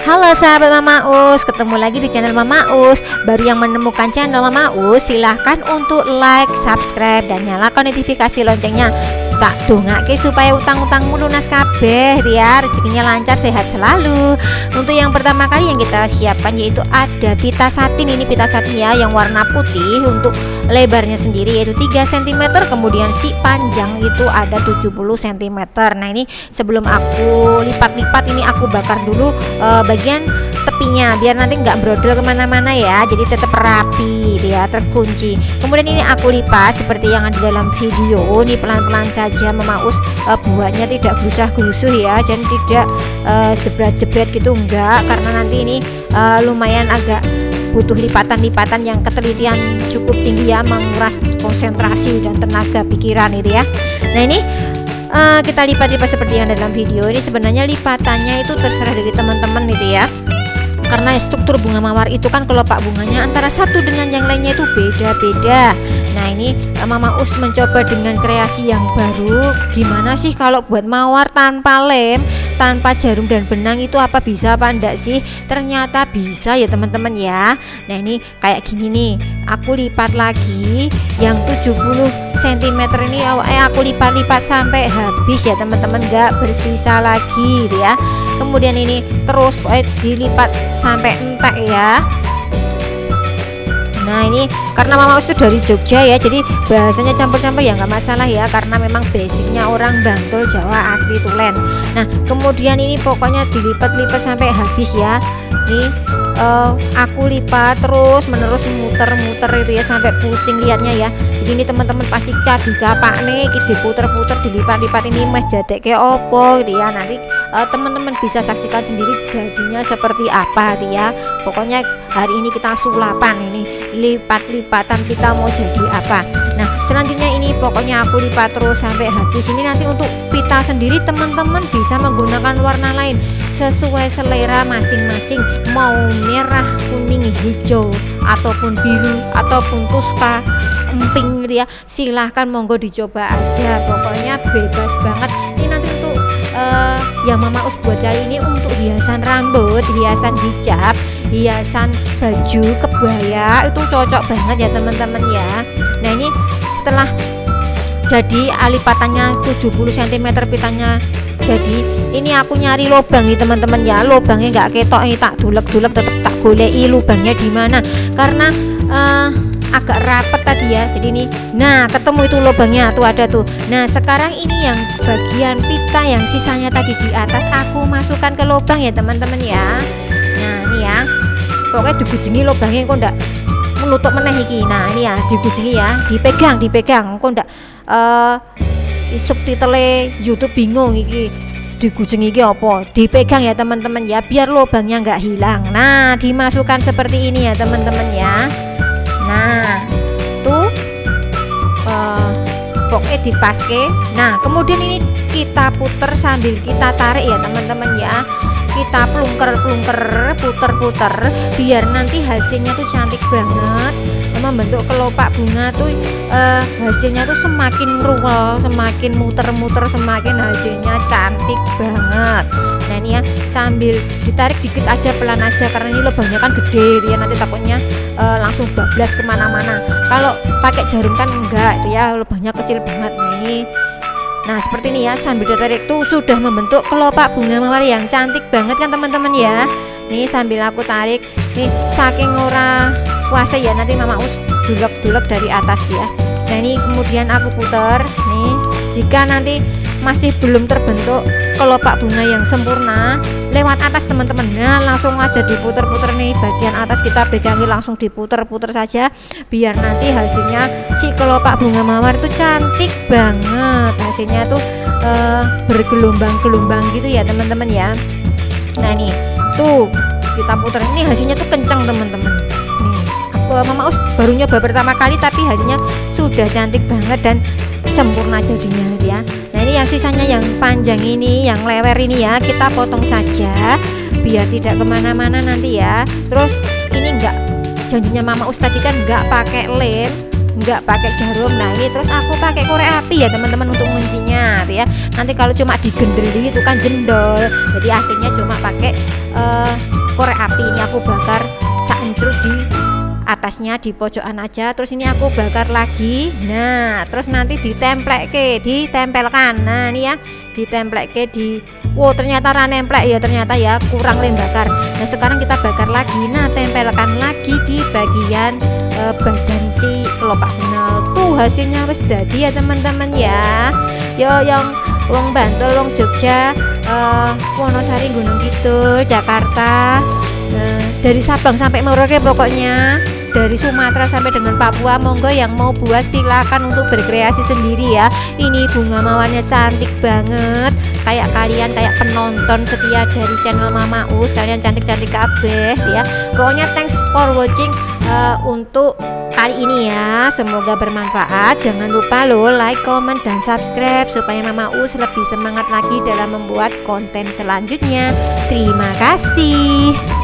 Halo sahabat Mama Us, ketemu lagi di channel Mama Us. Baru yang menemukan channel Mama Us, silahkan untuk like, subscribe, dan nyalakan notifikasi loncengnya. Tak dongake supaya utang-utangmu lunas kabeh ya, rezekinya lancar, sehat selalu. Untuk yang pertama kali yang kita siapkan yaitu ada pita satin. Ini pita satin ya, yang warna putih. Untuk lebarnya sendiri yaitu 3 cm, kemudian si panjang itu ada 70 cm. Nah ini sebelum aku lipat-lipat, ini aku bakar dulu bagian tepinya biar nanti nggak brodol kemana-mana ya, jadi tetap rapi ya, terkunci. Kemudian ini aku lipat seperti yang ada dalam video. Ini pelan-pelan saja Mama Us buatnya, tidak gelusah-gelusuh ya, dan tidak jebret-jebret gitu, enggak, karena nanti ini lumayan agak butuh lipatan-lipatan yang ketelitian cukup tinggi ya, menguras konsentrasi dan tenaga pikiran itu ya. Nah ini kita lipat-lipat seperti yang dalam video. Ini sebenarnya lipatannya itu terserah dari teman-teman itu ya, karena struktur bunga mawar itu kan kelopak bunganya antara satu dengan yang lainnya itu beda-beda. Nah ini Mama Us mencoba dengan kreasi yang baru. Gimana sih kalau buat mawar tanpa lem, tanpa jarum dan benang, itu apa bisa apa enggak sih? Ternyata bisa ya teman-teman ya. Nah ini kayak gini nih, aku lipat lagi yang 70 cm ini, aku lipat-lipat sampai habis ya teman-teman, enggak bersisa lagi gitu ya. Kemudian ini terus dilipat sampai entek ya. Nah ini karena Mama Us itu dari Jogja ya, jadi bahasanya campur-campur ya nggak masalah ya, karena memang basicnya orang Bantul, Jawa asli Tulen. Nah kemudian ini pokoknya dilipat-lipat sampai habis ya. Nih aku lipat terus menerus, muter-muter itu ya sampai pusing liatnya ya. Jadi ini teman-teman pasti di kapak nih, diputer-puter, dilipat-lipat, ini meh jadek kayak opo gitu ya. Nanti teman-teman bisa saksikan sendiri jadinya seperti apa gitu ya. Pokoknya hari ini kita sulapan, ini lipat-lipatan kita mau jadi apa. Nah selanjutnya ini pokoknya aku lipat terus sampai habis. Ini nanti untuk pita sendiri teman-teman bisa menggunakan warna lain sesuai selera masing-masing, mau merah, kuning, hijau, ataupun biru, ataupun tuska, emping gitu ya, silahkan monggo dicoba aja, pokoknya bebas banget. Ini nanti untuk yang Mama Us buat kali ini untuk hiasan rambut, hiasan hijab, hiasan baju, kebaya, itu cocok banget ya teman-teman ya. Nah ini setelah jadi lipatannya 70 cm pitanya, jadi ini aku nyari lubang nih teman-teman ya. Lubangnya nggak ketok, ini tak dulek-dulek, tetap tak golei lubangnya di mana, karena agak rapet tadi ya. Jadi ini, nah ketemu itu lubangnya, tuh ada tuh. Nah sekarang ini yang bagian pita yang sisanya tadi di atas aku masukkan ke lubang ya teman-teman ya. Nah ini ya, pokoknya digujengi lubangnya kok ndak menutup meneh iki. Nah ini ya digujengi ya, dipegang kok ndak subtitle YouTube bingung iki digujengi iki apa, dipegang ya teman-teman ya, biar lubangnya nggak hilang. Nah dimasukkan seperti ini ya teman-teman ya. Nah tuh pokoknya dipaske. Nah kemudian ini kita puter sambil kita tarik ya teman-teman ya, kita plungker-plungker, puter-puter, biar nanti hasilnya tuh cantik banget. Membentuk kelopak bunga tuh hasilnya tuh semakin ruwel, semakin muter-muter, semakin hasilnya cantik banget. Nah ini ya sambil ditarik dikit aja, pelan aja, karena ini lubangnya kan gede ya, nanti takutnya langsung bablas kemana-mana. Kalau pakai jarum kan enggak itu ya, lubangnya kecil banget. Nah ini, nah seperti ini ya, sambil ditarik tuh sudah membentuk kelopak bunga mawar yang cantik banget kan teman-teman ya. Nih sambil aku tarik, nih saking ora kuasa ya, nanti Mama Us dulek-dulek dari atas dia. Nah ini kemudian aku putar nih, jika nanti masih belum terbentuk kelopak bunga yang sempurna lewat atas teman-teman, nah langsung aja diputer-puter nih, bagian atas kita pegangi, langsung diputer-puter saja biar nanti hasilnya si kelopak bunga mawar itu cantik banget. Hasilnya tuh bergelombang-gelombang gitu ya teman-teman ya. Nah nih tuh kita puter, ini hasilnya tuh kencang teman-teman. Nih aku Mama Us baru nyoba pertama kali, tapi hasilnya sudah cantik banget dan sempurna jadinya ya. Nah ini yang sisanya yang panjang ini, yang lewer ini ya, kita potong saja biar tidak kemana-mana nanti ya. Terus ini enggak, janjinya Mama Us tadi kan enggak pakai lem, enggak pakai jarum. Nah ini terus aku pakai korek api ya teman-teman untuk kuncinya ya. Nanti kalau cuma digendeli itu kan jendol, jadi akhirnya cuma pakai korek api ini aku bakar saencrut di atasnya, di pojokan aja. Terus ini aku bakar lagi. Nah terus nanti ditempelkan. Nah ini ya ditempelke di ternyata nemplek ya, ternyata ya kurang bakar. Nah sekarang kita bakar lagi. Nah tempelkan lagi di bagian badan si kelopak benal. Tuh hasilnya wis dadi ya teman-teman ya. Yo yang wong Bantul, wong Jogja, Wonosari, Gunung Kidul, Jakarta, dari Sabang sampai Merauke pokoknya, dari Sumatera sampai dengan Papua, monggo yang mau buat silakan untuk berkreasi sendiri ya. Ini bunga mawarnya cantik banget, kayak kalian kayak penonton setia dari channel Mama Us, kalian cantik-cantik kabeh ya. Pokoknya thanks for watching untuk kali ini ya, semoga bermanfaat. Jangan lupa lo like, comment, dan subscribe supaya Mama Us lebih semangat lagi dalam membuat konten selanjutnya. Terima kasih.